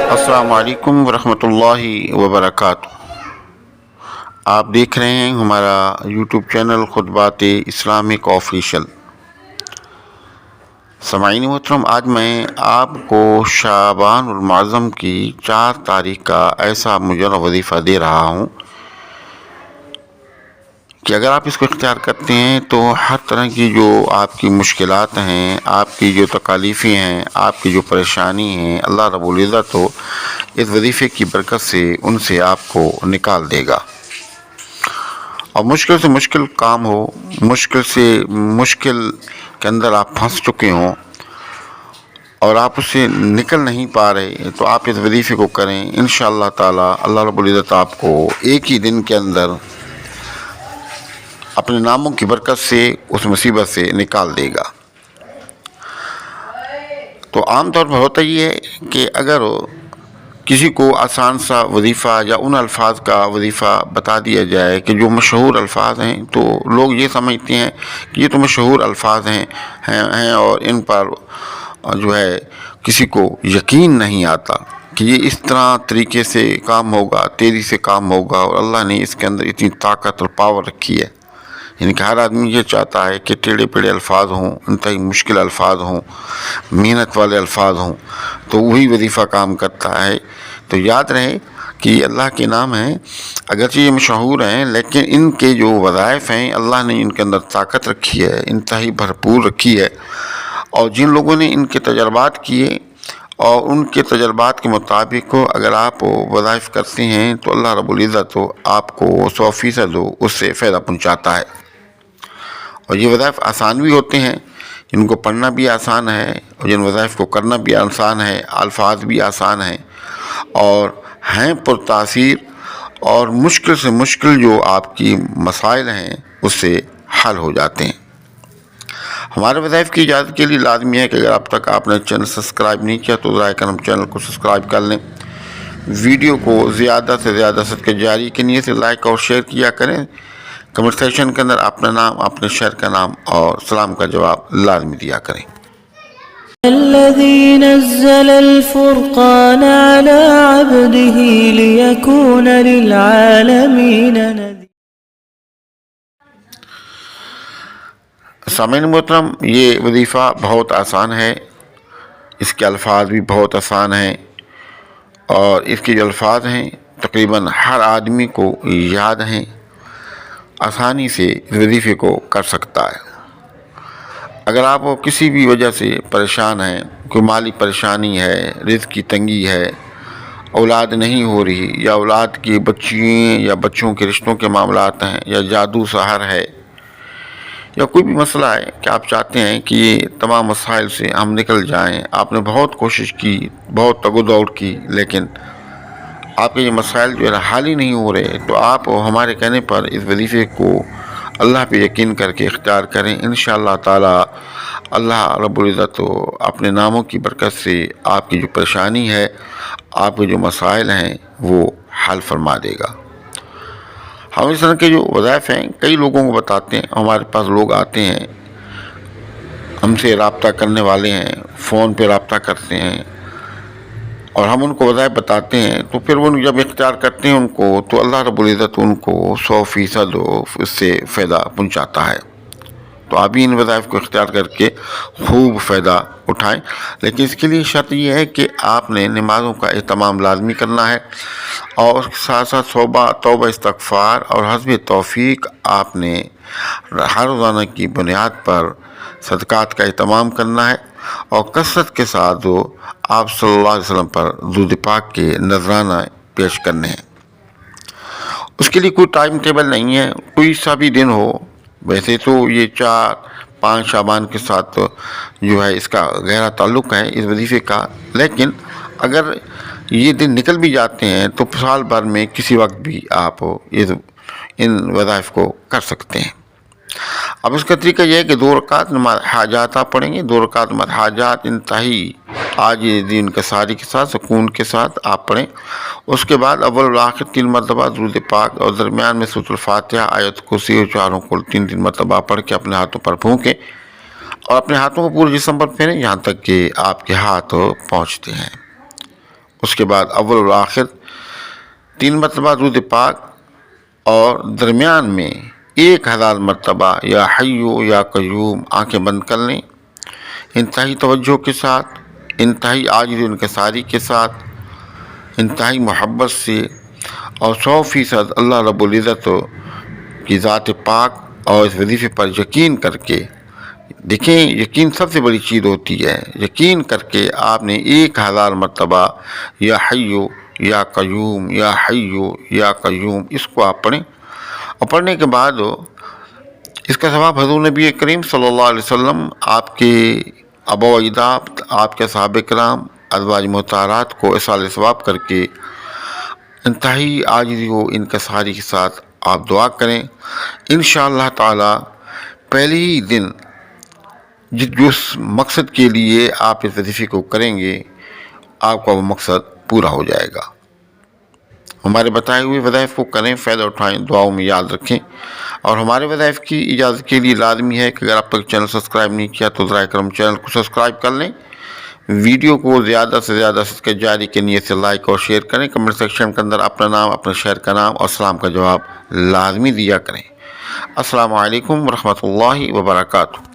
السلام علیکم ورحمۃ اللہ وبرکاتہ۔ آپ دیکھ رہے ہیں ہمارا یوٹیوب چینل خطبات اسلامک آفیشیل۔ سامعین محترم، آج میں آپ کو شعبان المعظم کی 4 تاریخ کا ایسا مجرد وظیفہ دے رہا ہوں کہ اگر آپ اس کو اختیار کرتے ہیں تو ہر طرح کی جو آپ کی مشکلات ہیں، آپ کی جو تکالیفیں ہیں، آپ کی جو پریشانی ہیں، اللہ رب العزت تو اس وظیفے کی برکت سے ان سے آپ کو نکال دے گا۔ اور مشکل سے مشکل کام ہو، مشکل سے مشکل کے اندر آپ پھنس چکے ہوں اور آپ اس سے نکل نہیں پا رہے، تو آپ اس وظیفے کو کریں، انشاءاللہ تعالی اللہ رب العزت آپ کو ایک ہی دن کے اندر اپنے ناموں کی برکت سے اس مصیبت سے نکال دے گا۔ تو عام طور پر ہوتا یہ ہے کہ اگر کسی کو آسان سا وظیفہ یا ان الفاظ کا وظیفہ بتا دیا جائے کہ جو مشہور الفاظ ہیں، تو لوگ یہ سمجھتے ہیں کہ یہ تو مشہور الفاظ ہیں اور ان پر جو ہے کسی کو یقین نہیں آتا کہ یہ اس طرح طریقے سے کام ہوگا، تیزی سے کام ہوگا، اور اللہ نے اس کے اندر اتنی طاقت اور پاور رکھی ہے۔ یعنی کہ ہر آدمی یہ چاہتا ہے کہ ٹیڑھے پیڑے الفاظ ہوں، انتہائی مشکل الفاظ ہوں، محنت والے الفاظ ہوں، تو وہی وظیفہ کام کرتا ہے۔ تو یاد رہے کہ یہ اللہ کے نام ہیں، اگرچہ یہ مشہور ہیں، لیکن ان کے جو وظائف ہیں اللہ نے ان کے اندر طاقت رکھی ہے، انتہائی بھرپور رکھی ہے۔ اور جن لوگوں نے ان کے تجربات کیے اور ان کے تجربات کے مطابق اگر آپ وظائف کرتے ہیں تو اللہ رب العزت آپ کو 100% اس سے فائدہ پہنچاتا ہے۔ اور یہ وظائف آسان بھی ہوتے ہیں، ان کو پڑھنا بھی آسان ہے اور جن وظائف کو کرنا بھی آسان ہے، الفاظ بھی آسان ہیں اور ہیں پرتاثیر، اور مشکل سے مشکل جو آپ کی مسائل ہیں اس سے حل ہو جاتے ہیں۔ ہمارے وظائف کی اجازت کے لیے لازمی ہے کہ اگر اب تک آپ نے چینل سبسکرائب نہیں کیا تو ذرا کرم چینل کو سبسکرائب کر لیں، ویڈیو کو زیادہ سے زیادہ صدقہ جاری کی نیت سے لائک اور شیئر کیا کریں، کمنٹ سیکشن کے اندر اپنا نام، اپنے شہر کا نام اور سلام کا جواب لازمی دیا کریں۔ الذي نزل الفرقان على عبده ليكون للعالمين نذيرا۔ سامعین محترم، یہ وظیفہ بہت آسان ہے، اس کے الفاظ بھی بہت آسان ہیں اور اس کے جو الفاظ ہیں تقریباً ہر آدمی کو یاد ہیں، آسانی سے اس وظیفے کو کر سکتا ہے۔ اگر آپ کسی بھی وجہ سے پریشان ہیں، کوئی مالی پریشانی ہے، رزق کی تنگی ہے، اولاد نہیں ہو رہی، یا اولاد کی بچیوں یا بچوں کے رشتوں کے معاملات ہیں، یا جادو سحر ہے، یا کوئی بھی مسئلہ ہے کہ آپ چاہتے ہیں کہ یہ تمام مسائل سے ہم نکل جائیں، آپ نے بہت کوشش کی، بہت تگ و دوڑ کی، لیکن آپ کے یہ مسائل جو ہے حل ہی نہیں ہو رہے، تو آپ ہمارے کہنے پر اس وظیفے کو اللہ پہ یقین کر کے اختیار کریں۔ انشاءاللہ تعالی اللہ رب العزت اپنے ناموں کی برکت سے آپ کی جو پریشانی ہے، آپ کے جو مسائل ہیں وہ حل فرما دے گا۔ ہم اس طرح کے جو وظائف ہیں کئی لوگوں کو بتاتے ہیں، ہمارے پاس لوگ آتے ہیں، ہم سے رابطہ کرنے والے ہیں، فون پہ رابطہ کرتے ہیں اور ہم ان کو وظائف بتاتے ہیں، تو پھر وہ جب اختیار کرتے ہیں ان کو، تو اللہ رب العزت ان کو 100% اس سے فائدہ پہنچاتا ہے۔ تو آپ بھی ان وظائف کو اختیار کر کے خوب فائدہ اٹھائیں، لیکن اس کے لیے شرط یہ ہے کہ آپ نے نمازوں کا اہتمام لازمی کرنا ہے، اور اس کے ساتھ ساتھ توبہ استغفار اور حسب توفیق آپ نے ہر روزانہ کی بنیاد پر صدقات کا اہتمام کرنا ہے، اور کثرت کے ساتھ آپ صلی اللہ علیہ وسلم پر درود پاک کے نذرانہ پیش کرنے ہیں۔ اس کے لیے کوئی ٹائم ٹیبل نہیں ہے، کوئی سا بھی دن ہو۔ ویسے تو یہ 4-5 شعبان کے ساتھ جو ہے اس کا گہرا تعلق ہے اس وظیفے کا، لیکن اگر یہ دن نکل بھی جاتے ہیں تو سال بھر میں کسی وقت بھی آپ ان وظائف کو کر سکتے ہیں۔ اب اس کا طریقہ یہ ہے کہ 2 رکعت نماز حاجات آپ پڑھیں گے، 2 رکعت نماز حاجات انتہائی آج دین کے ساری کے ساتھ سکون کے ساتھ آپ پڑھیں۔ اس کے بعد اول و آخر 3 مرتبہ درود پاک، اور درمیان میں سورۃ الفاتحہ، آیت کرسی اور چاروں کو 3 مرتبہ پڑھ کے اپنے ہاتھوں پر پھونکیں۔ اور اپنے ہاتھوں کو پورے جسم پر پھیریں یہاں تک کہ آپ کے ہاتھ پہنچتے ہیں۔ اس کے بعد اول و آخر 3 مرتبہ درود پاک اور درمیان میں 1000 مرتبہ یا حیو یا قیوم آنکھیں بند کر لیں، انتہائی توجہ کے ساتھ، انتہائی عاجزی و انکساری کے ساتھ، انتہائی محبت سے اور 100% اللہ رب العزت کی ذات پاک اور اس وظیفے پر یقین کر کے دیکھیں۔ یقین سب سے بڑی چیز ہوتی ہے۔ یقین کر کے آپ نے 1000 مرتبہ یا حیو یا قیوم یا حیو یا قیوم اس کو آپ پڑھیں، اور پڑھنے کے بعد اس کا ثواب حضور نبی کریم صلی اللہ علیہ وسلم، آپ کے آباء و اجداد، آپ کے صحابہ کرام، ازواج مطہرات کو اصال ثواب کر کے انتہائی عاجزی و انکساری کے ساتھ آپ دعا کریں۔ انشاءاللہ تعالی پہلے ہی دن جس مقصد کے لیے آپ اس وظیفے کو کریں گے آپ کا وہ مقصد پورا ہو جائے گا۔ ہمارے بتائے ہوئے وظائف کو کریں، فائدہ اٹھائیں، دعاؤں میں یاد رکھیں، اور ہمارے وظائف کی اجازت کے لیے لازمی ہے کہ اگر آپ تک چینل سبسکرائب نہیں کیا تو ذرائع کرم چینل کو سبسکرائب کر لیں، ویڈیو کو زیادہ سے زیادہ صدقہ جاری کی نیت سے لائک اور شیئر کریں، کمنٹ سیکشن کے اندر اپنا نام، اپنے شہر کا نام اور سلام کا جواب لازمی دیا کریں۔ السلام علیکم ورحمۃ اللہ وبرکاتہ۔